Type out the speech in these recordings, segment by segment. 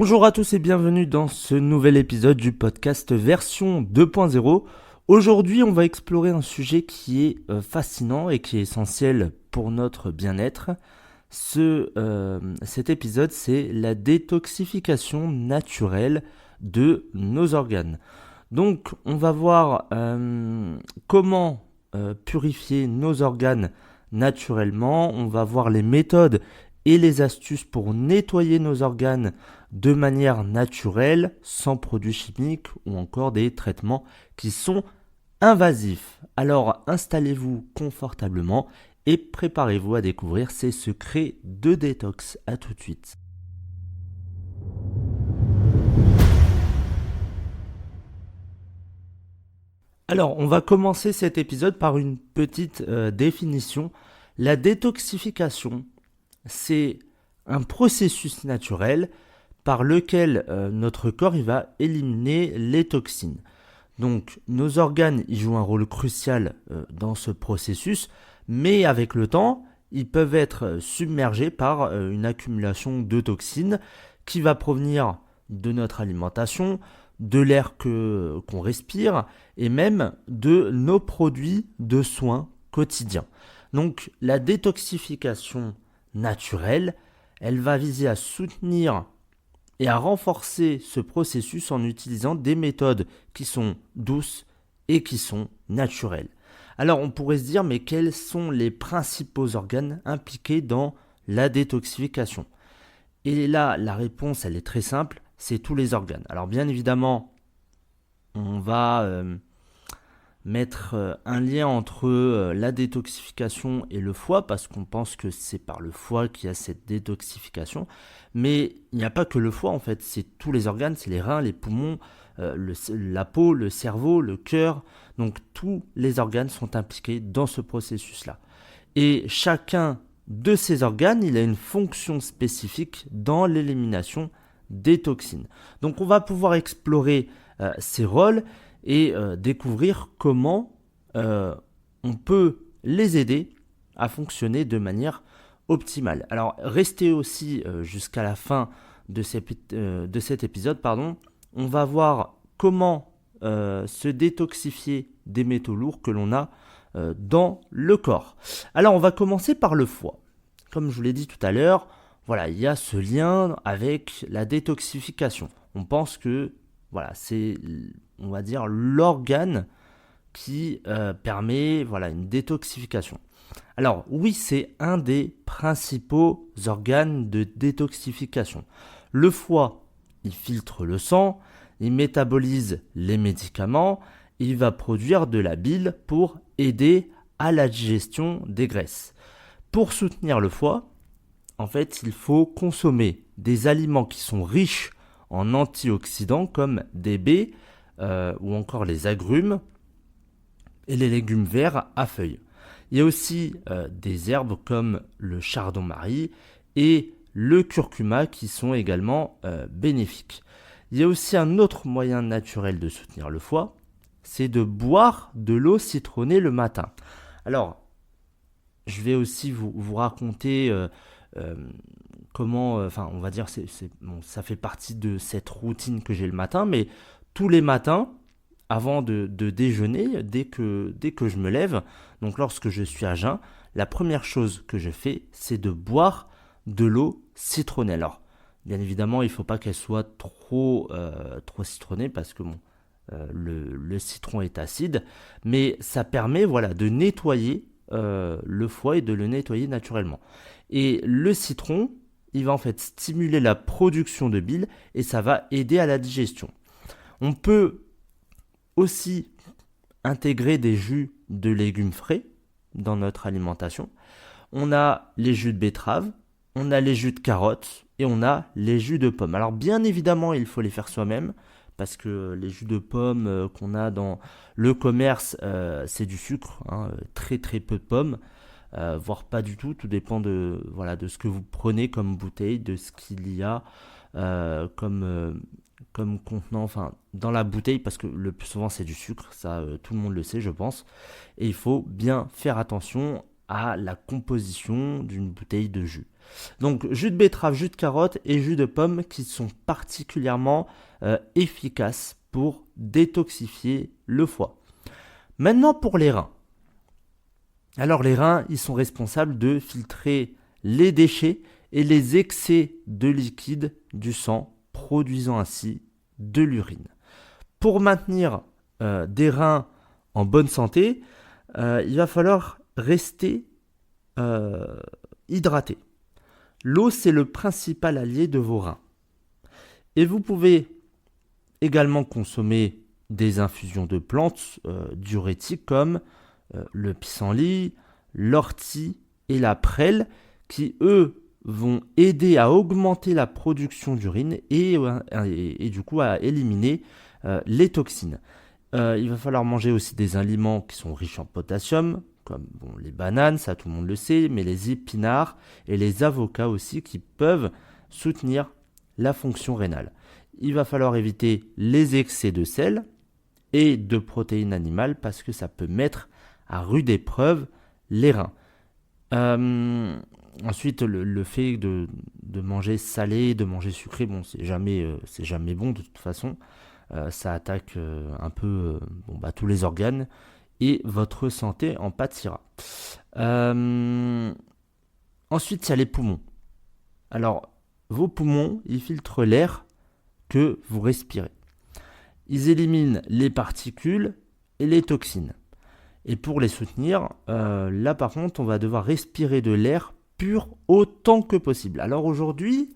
Bonjour à tous et bienvenue dans ce nouvel épisode du podcast version 2.0. Aujourd'hui, on va explorer un sujet qui est fascinant et qui est essentiel pour notre bien-être. Cet épisode, c'est la détoxification naturelle de nos organes. Donc, on va voir comment purifier nos organes naturellement. On va voir les méthodes et les astuces pour nettoyer nos organes de manière naturelle, sans produits chimiques ou encore des traitements qui sont invasifs. Alors installez-vous confortablement et préparez-vous à découvrir ces secrets de détox. À tout de suite. Alors, on va commencer cet épisode par une petite définition. La détoxification, c'est un processus naturel par lequel notre corps il va éliminer les toxines. Donc nos organes ils jouent un rôle crucial dans ce processus, mais avec le temps, ils peuvent être submergés par une accumulation de toxines qui va provenir de notre alimentation, de l'air qu'on respire et même de nos produits de soins quotidiens. Donc la détoxification naturelle, elle va viser à soutenir et à renforcer ce processus en utilisant des méthodes qui sont douces et qui sont naturelles. Alors on pourrait se dire, mais quels sont les principaux organes impliqués dans la détoxification? Et là, la réponse, elle est très simple, c'est tous les organes. Alors bien évidemment, on va mettre un lien entre la détoxification et le foie, parce qu'on pense que c'est par le foie qu'il y a cette détoxification. Mais il n'y a pas que le foie en fait, c'est tous les organes, c'est les reins, les poumons, la peau, le cerveau, le cœur. Donc tous les organes sont impliqués dans ce processus-là. Et chacun de ces organes, il a une fonction spécifique dans l'élimination des toxines. Donc on va pouvoir explorer ces rôles et découvrir comment on peut les aider à fonctionner de manière optimale. Alors restez aussi jusqu'à la fin de cet épisode, on va voir comment se détoxifier des métaux lourds que l'on a dans le corps. Alors on va commencer par le foie. Comme je vous l'ai dit tout à l'heure, voilà, il y a ce lien avec la détoxification. On pense que voilà, c'est, on va dire, l'organe qui permet une détoxification. Alors oui, c'est un des principaux organes de détoxification. Le foie, il filtre le sang, il métabolise les médicaments, il va produire de la bile pour aider à la digestion des graisses. Pour soutenir le foie, en fait, il faut consommer des aliments qui sont riches en antioxydants comme des baies ou encore les agrumes et les légumes verts à feuilles. Il y a aussi des herbes comme le chardon-marie et le curcuma qui sont également bénéfiques. Il y a aussi un autre moyen naturel de soutenir le foie, c'est de boire de l'eau citronnée le matin. Alors, je vais aussi vous raconter comment, on va dire, ça fait partie de cette routine que j'ai le matin, mais tous les matins, avant de déjeuner, dès que je me lève, donc lorsque je suis à jeun, la première chose que je fais, c'est de boire de l'eau citronnée. Alors, bien évidemment, il ne faut pas qu'elle soit trop citronnée parce que le citron est acide, mais ça permet de nettoyer le foie et de le nettoyer naturellement. Et le citron, il va en fait stimuler la production de bile et ça va aider à la digestion. On peut aussi intégrer des jus de légumes frais dans notre alimentation. On a les jus de betterave, on a les jus de carottes et on a les jus de pommes. Alors bien évidemment, il faut les faire soi-même parce que les jus de pommes qu'on a dans le commerce, c'est du sucre, très très peu de pommes, voire pas du tout. Tout dépend de ce que vous prenez comme bouteille, de ce qu'il y a comme contenant, dans la bouteille, parce que le plus souvent c'est du sucre, ça tout le monde le sait je pense, et il faut bien faire attention à la composition d'une bouteille de jus. Donc jus de betterave, jus de carotte et jus de pomme qui sont particulièrement efficaces pour détoxifier le foie. Maintenant pour les reins. Alors les reins, ils sont responsables de filtrer les déchets et les excès de liquide du sang, produisant ainsi de l'urine. Pour maintenir des reins en bonne santé, il va falloir rester hydraté. L'eau, c'est le principal allié de vos reins. Et vous pouvez également consommer des infusions de plantes diurétiques comme le pissenlit, l'ortie et la prêle qui, eux, vont aider à augmenter la production d'urine et du coup à éliminer les toxines. Il va falloir manger aussi des aliments qui sont riches en potassium, comme les bananes, ça tout le monde le sait, mais les épinards et les avocats aussi qui peuvent soutenir la fonction rénale. Il va falloir éviter les excès de sel et de protéines animales parce que ça peut mettre à rude épreuve les reins. Ensuite, le fait de manger salé, de manger sucré, c'est jamais bon de toute façon. Ça attaque un peu tous les organes et votre santé en pâtira. Ensuite, il y a les poumons. Alors, vos poumons, ils filtrent l'air que vous respirez. Ils éliminent les particules et les toxines. Et pour les soutenir, là par contre, on va devoir respirer de l'air pur autant que possible. Alors aujourd'hui,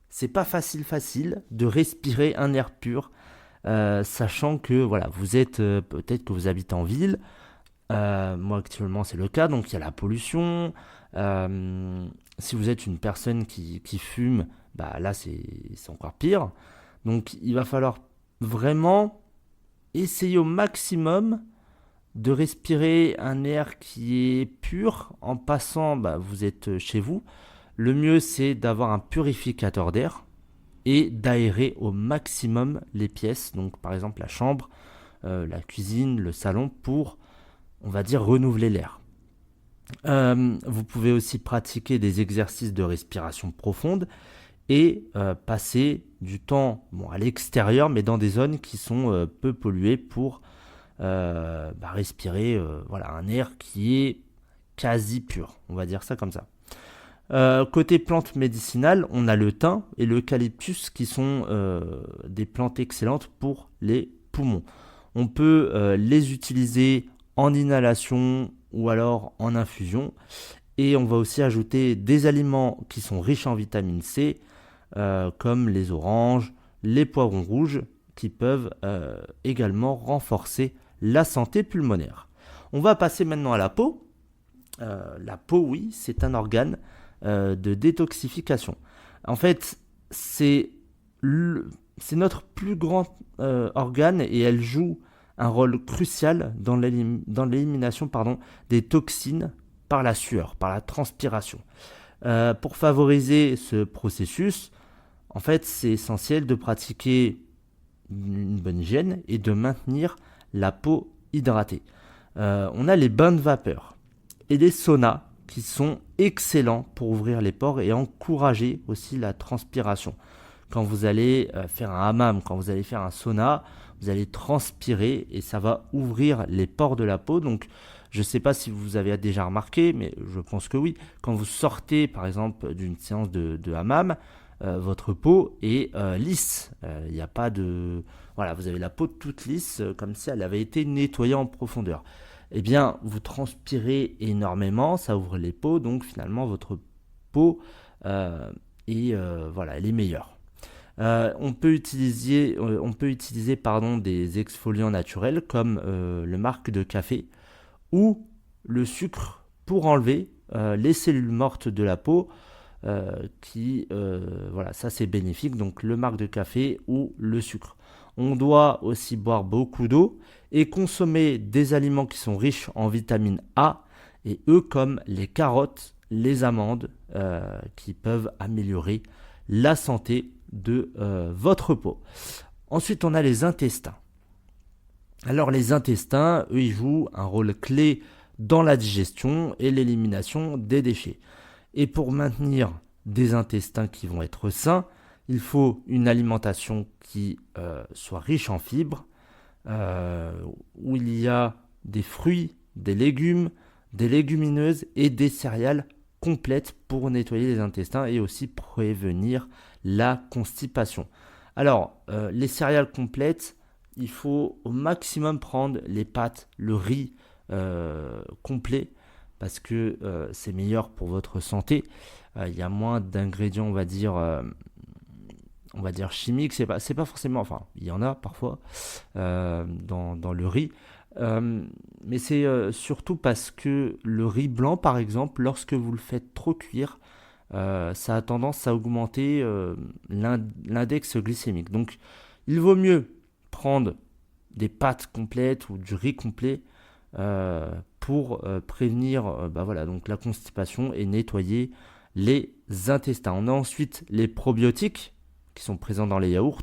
c'est pas facile de respirer un air pur, sachant que vous êtes peut-être que vous habitez en ville. Moi actuellement c'est le cas, donc il y a la pollution. Si vous êtes une personne qui fume, là c'est encore pire. Donc il va falloir vraiment essayer au maximum de respirer un air qui est pur en passant, vous êtes chez vous. Le mieux c'est d'avoir un purificateur d'air et d'aérer au maximum les pièces, donc par exemple la chambre, la cuisine, le salon, pour, on va dire, renouveler l'air. Vous pouvez aussi pratiquer des exercices de respiration profonde et passer du temps à l'extérieur, mais dans des zones qui sont peu polluées pour respirer un air qui est quasi pur, on va dire ça comme ça. Côté plantes médicinales, on a le thym et l'eucalyptus qui sont des plantes excellentes pour les poumons. On peut les utiliser en inhalation ou alors en infusion. Et on va aussi ajouter des aliments qui sont riches en vitamine C, comme les oranges, les poivrons rouges, qui peuvent également renforcer la santé pulmonaire. On va passer maintenant à la peau. La peau, oui, c'est un organe de détoxification. En fait, c'est notre plus grand organe et elle joue un rôle crucial dans l'élimination des toxines par la sueur, par la transpiration. Pour favoriser ce processus, en fait, c'est essentiel de pratiquer une bonne hygiène et de maintenir la peau hydratée. On a les bains de vapeur et les saunas qui sont excellents pour ouvrir les pores et encourager aussi la transpiration. Quand vous allez faire un hammam, quand vous allez faire un sauna, vous allez transpirer et ça va ouvrir les pores de la peau. Donc, je ne sais pas si vous avez déjà remarqué, mais je pense que oui. Quand vous sortez, par exemple, d'une séance de hammam, votre peau est lisse. Il n'y a pas de... Voilà, vous avez la peau toute lisse, comme si elle avait été nettoyée en profondeur. Eh bien, vous transpirez énormément, ça ouvre les peaux, donc finalement, votre peau elle est meilleure. On peut utiliser des exfoliants naturels comme le marc de café ou le sucre pour enlever les cellules mortes de la peau ça c'est bénéfique, donc le marc de café ou le sucre. On doit aussi boire beaucoup d'eau et consommer des aliments qui sont riches en vitamine A et E comme les carottes, les amandes qui peuvent améliorer la santé de votre peau. Ensuite, on a les intestins. Alors les intestins, eux, ils jouent un rôle clé dans la digestion et l'élimination des déchets. Et pour maintenir des intestins qui vont être sains, il faut une alimentation qui soit riche en fibres, où il y a des fruits, des légumes, des légumineuses et des céréales complètes pour nettoyer les intestins et aussi prévenir la constipation. Alors, les céréales complètes, il faut au maximum prendre les pâtes, le riz complet, parce que c'est meilleur pour votre santé. Il y a moins d'ingrédients, on va dire chimiques. C'est pas forcément, enfin, il y en a parfois dans le riz. Mais c'est surtout parce que le riz blanc, par exemple, lorsque vous le faites trop cuire, ça a tendance à augmenter l'index glycémique. Donc, il vaut mieux prendre des pâtes complètes ou du riz complet pour prévenir voilà, donc la constipation et nettoyer les intestins. On a ensuite les probiotiques qui sont présents dans les yaourts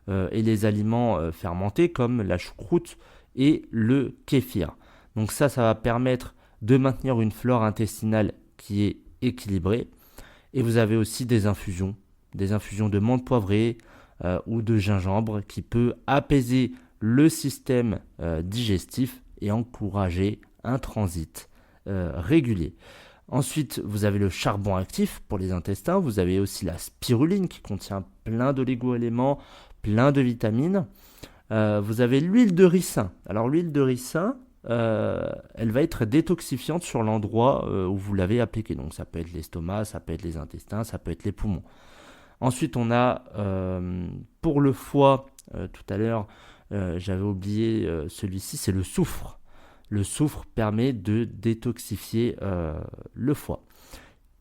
et les aliments fermentés comme la choucroute et le kéfir. Donc ça va permettre de maintenir une flore intestinale qui est équilibrée. Et vous avez aussi des infusions de menthe poivrée ou de gingembre qui peut apaiser le système digestif et encourager un transit régulier. Ensuite, vous avez le charbon actif pour les intestins. Vous avez aussi la spiruline qui contient plein d'oligo-éléments, plein de vitamines. Vous avez l'huile de ricin. Alors l'huile de ricin, elle va être détoxifiante sur l'endroit où vous l'avez appliquée. Donc ça peut être l'estomac, ça peut être les intestins, ça peut être les poumons. Ensuite, on a pour le foie, tout à l'heure, j'avais oublié celui-ci, c'est le soufre. Le soufre permet de détoxifier le foie.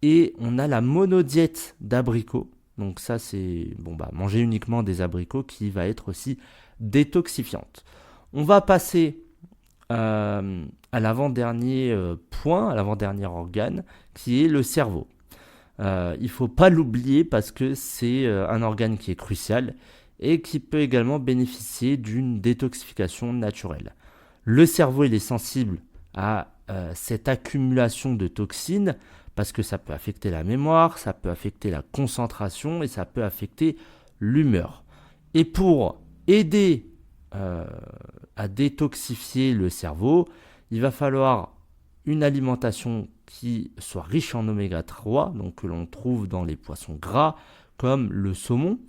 Et on a la monodiète d'abricots. Donc ça, c'est manger uniquement des abricots qui va être aussi détoxifiante. On va passer à l'avant-dernier point, à l'avant-dernier organe, qui est le cerveau. Il ne faut pas l'oublier parce que c'est un organe qui est crucial et qui peut également bénéficier d'une détoxification naturelle. Le cerveau, il est sensible à cette accumulation de toxines parce que ça peut affecter la mémoire, ça peut affecter la concentration et ça peut affecter l'humeur. Et pour aider à détoxifier le cerveau, il va falloir une alimentation qui soit riche en oméga 3, donc que l'on trouve dans les poissons gras comme le saumon,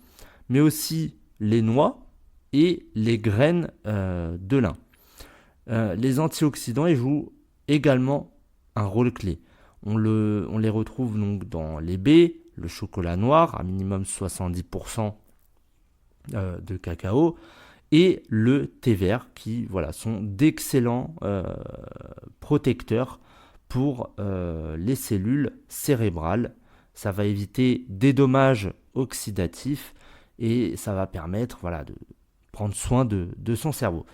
mais aussi les noix et les graines de lin. Les antioxydants ils jouent également un rôle clé. On les retrouve donc dans les baies, le chocolat noir, à minimum 70% de cacao, et le thé vert, qui sont d'excellents protecteurs pour les cellules cérébrales. Ça va éviter des dommages oxydatifs et ça va permettre de prendre soin de son cerveau.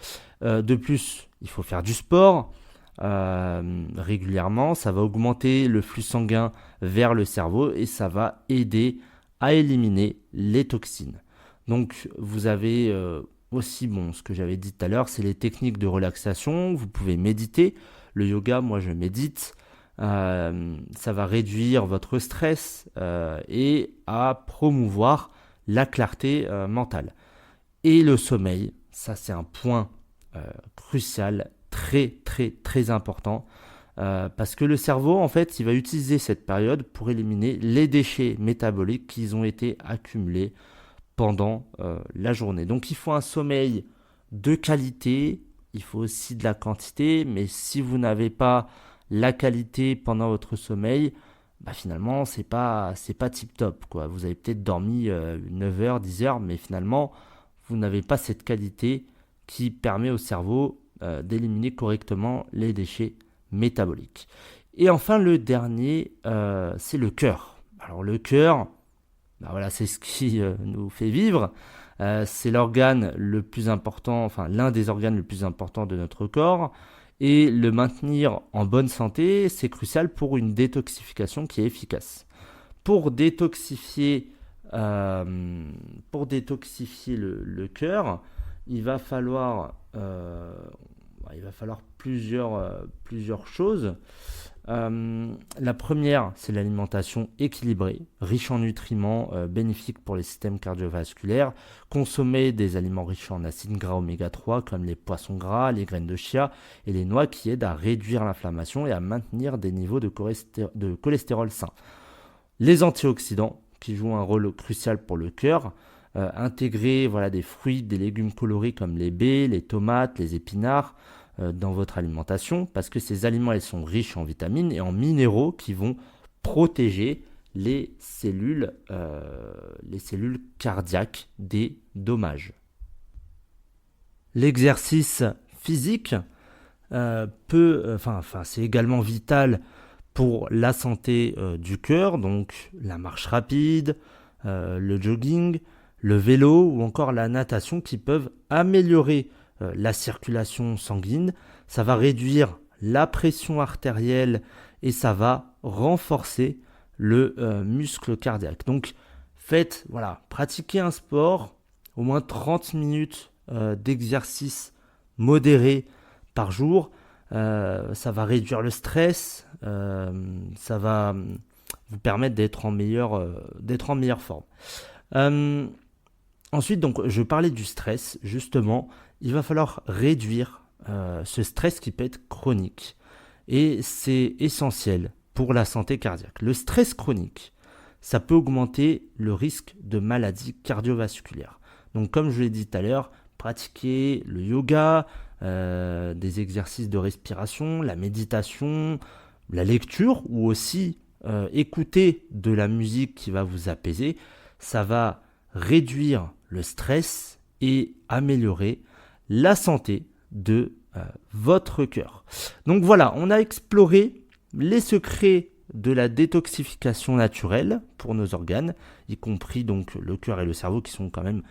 De plus, il faut faire du sport régulièrement. Ça va augmenter le flux sanguin vers le cerveau et ça va aider à éliminer les toxines. Donc vous avez aussi, ce que j'avais dit tout à l'heure, c'est les techniques de relaxation. Vous pouvez méditer. Le yoga, moi je médite. Ça va réduire votre stress et à promouvoir la clarté mentale. Et le sommeil, ça c'est un point crucial, très très très important, parce que le cerveau, en fait, il va utiliser cette période pour éliminer les déchets métaboliques qui ont été accumulés pendant la journée. Donc il faut un sommeil de qualité, il faut aussi de la quantité, mais si vous n'avez pas la qualité pendant votre sommeil, finalement c'est pas tip top quoi. Vous avez peut-être dormi 9 heures, 10 heures, mais finalement vous n'avez pas cette qualité qui permet au cerveau d'éliminer correctement les déchets métaboliques. Et enfin le dernier, c'est le cœur. Alors le cœur, c'est ce qui nous fait vivre. C'est l'organe le plus important, l'un des organes le plus importants de notre corps. Et le maintenir en bonne santé, c'est crucial pour une détoxification qui est efficace. Pour détoxifier le cœur, il va falloir il va falloir plusieurs choses. La première, c'est l'alimentation équilibrée, riche en nutriments, bénéfique pour les systèmes cardiovasculaires. Consommer des aliments riches en acides gras oméga 3 comme les poissons gras, les graines de chia et les noix qui aident à réduire l'inflammation et à maintenir des niveaux de cholestérol sain. Les antioxydants qui jouent un rôle crucial pour le cœur. Intégrer des fruits, des légumes colorés comme les baies, les tomates, les épinards dans votre alimentation parce que ces aliments ils sont riches en vitamines et en minéraux qui vont protéger les cellules cardiaques des dommages. L'exercice physique c'est également vital pour la santé du cœur, donc la marche rapide, le jogging, le vélo ou encore la natation qui peuvent améliorer la circulation sanguine. Ça va réduire la pression artérielle et ça va renforcer le muscle cardiaque. Donc pratiquez un sport, au moins 30 minutes d'exercice modéré par jour. Ça va réduire le stress, ça va vous permettre d'être en meilleure forme. Ensuite, donc, je parlais du stress, justement, il va falloir réduire ce stress qui peut être chronique. Et c'est essentiel pour la santé cardiaque. Le stress chronique, ça peut augmenter le risque de maladies cardiovasculaires. Donc, comme je l'ai dit tout à l'heure, pratiquer le yoga, des exercices de respiration, la méditation, la lecture ou aussi écouter de la musique qui va vous apaiser, ça va réduire le stress et améliorer la santé de votre cœur. Donc voilà, on a exploré les secrets de la détoxification naturelle pour nos organes, y compris donc le cœur et le cerveau qui sont quand même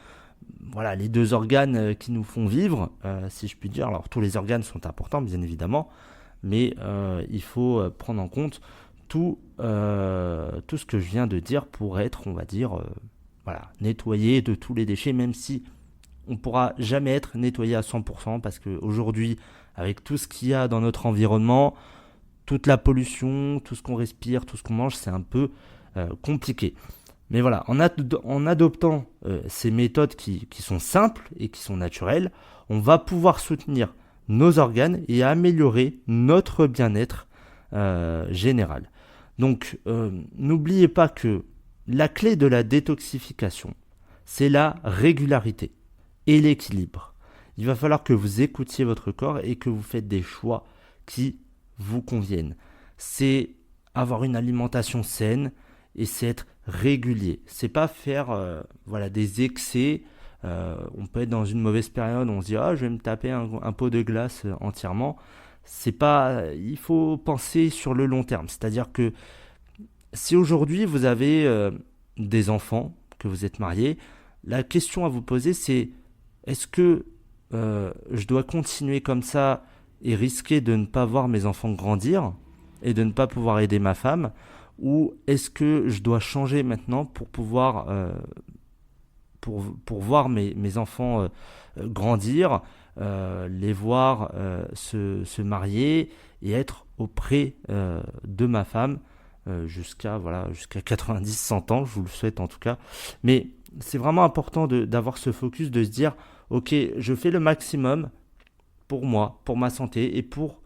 les deux organes qui nous font vivre, si je puis dire. Alors tous les organes sont importants bien évidemment, mais il faut prendre en compte tout ce que je viens de dire pour être, on va dire, nettoyé de tous les déchets, même si on ne pourra jamais être nettoyé à 100% parce qu'aujourd'hui, avec tout ce qu'il y a dans notre environnement, toute la pollution, tout ce qu'on respire, tout ce qu'on mange, c'est un peu compliqué. Mais voilà, en adoptant ces méthodes qui sont simples et qui sont naturelles, on va pouvoir soutenir nos organes et améliorer notre bien-être général. Donc, n'oubliez pas que la clé de la détoxification, c'est la régularité et l'équilibre. Il va falloir que vous écoutiez votre corps et que vous faites des choix qui vous conviennent. C'est avoir une alimentation saine et c'est être régulier. C'est pas faire des excès. On peut être dans une mauvaise période, on se dit je vais me taper un pot de glace entièrement. Il faut penser sur le long terme. C'est-à-dire que si aujourd'hui vous avez des enfants, que vous êtes marié, la question à vous poser c'est est-ce que je dois continuer comme ça et risquer de ne pas voir mes enfants grandir et de ne pas pouvoir aider ma femme, ou est-ce que je dois changer maintenant pour pouvoir pour voir mes enfants grandir, les voir se marier et être auprès de ma femme jusqu'à 90-100 ans, je vous le souhaite en tout cas. Mais c'est vraiment important d'avoir ce focus, de se dire ok, je fais le maximum pour moi, pour ma santé et pour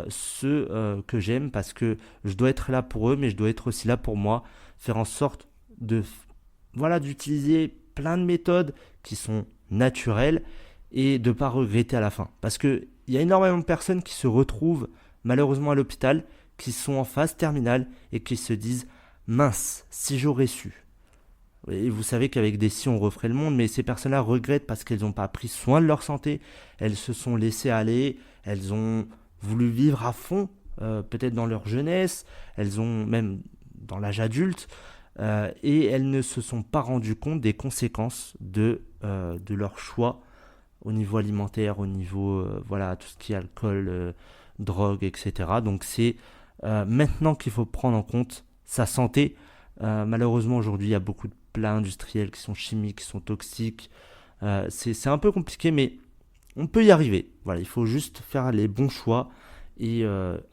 ceux que j'aime, parce que je dois être là pour eux, mais je dois être aussi là pour moi, faire en sorte d'utiliser plein de méthodes qui sont naturelles et de ne pas regretter à la fin. Parce qu'il y a énormément de personnes qui se retrouvent malheureusement à l'hôpital, qui sont en phase terminale et qui se disent « mince, si j'aurais su ». Et vous savez qu'avec des si on referait le monde, mais ces personnes-là regrettent parce qu'elles n'ont pas pris soin de leur santé, elles se sont laissées aller, elles ont voulu vivre à fond, peut-être dans leur jeunesse, elles ont même dans l'âge adulte, et elles ne se sont pas rendues compte des conséquences de leur choix au niveau alimentaire, au niveau tout ce qui est alcool, drogue, etc. Donc c'est maintenant qu'il faut prendre en compte sa santé. Malheureusement aujourd'hui il y a beaucoup de plats industriels qui sont chimiques, qui sont toxiques. C'est un peu compliqué, mais on peut y arriver. Voilà, il faut juste faire les bons choix et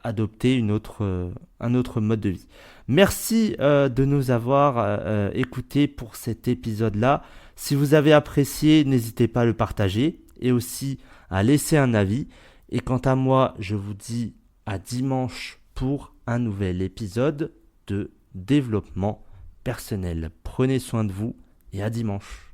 adopter un autre mode de vie. Merci de nous avoir écoutés pour cet épisode-là. Si vous avez apprécié, n'hésitez pas à le partager et aussi à laisser un avis. Et quant à moi, je vous dis à dimanche pour un nouvel épisode de développement personnel. Prenez soin de vous et à dimanche.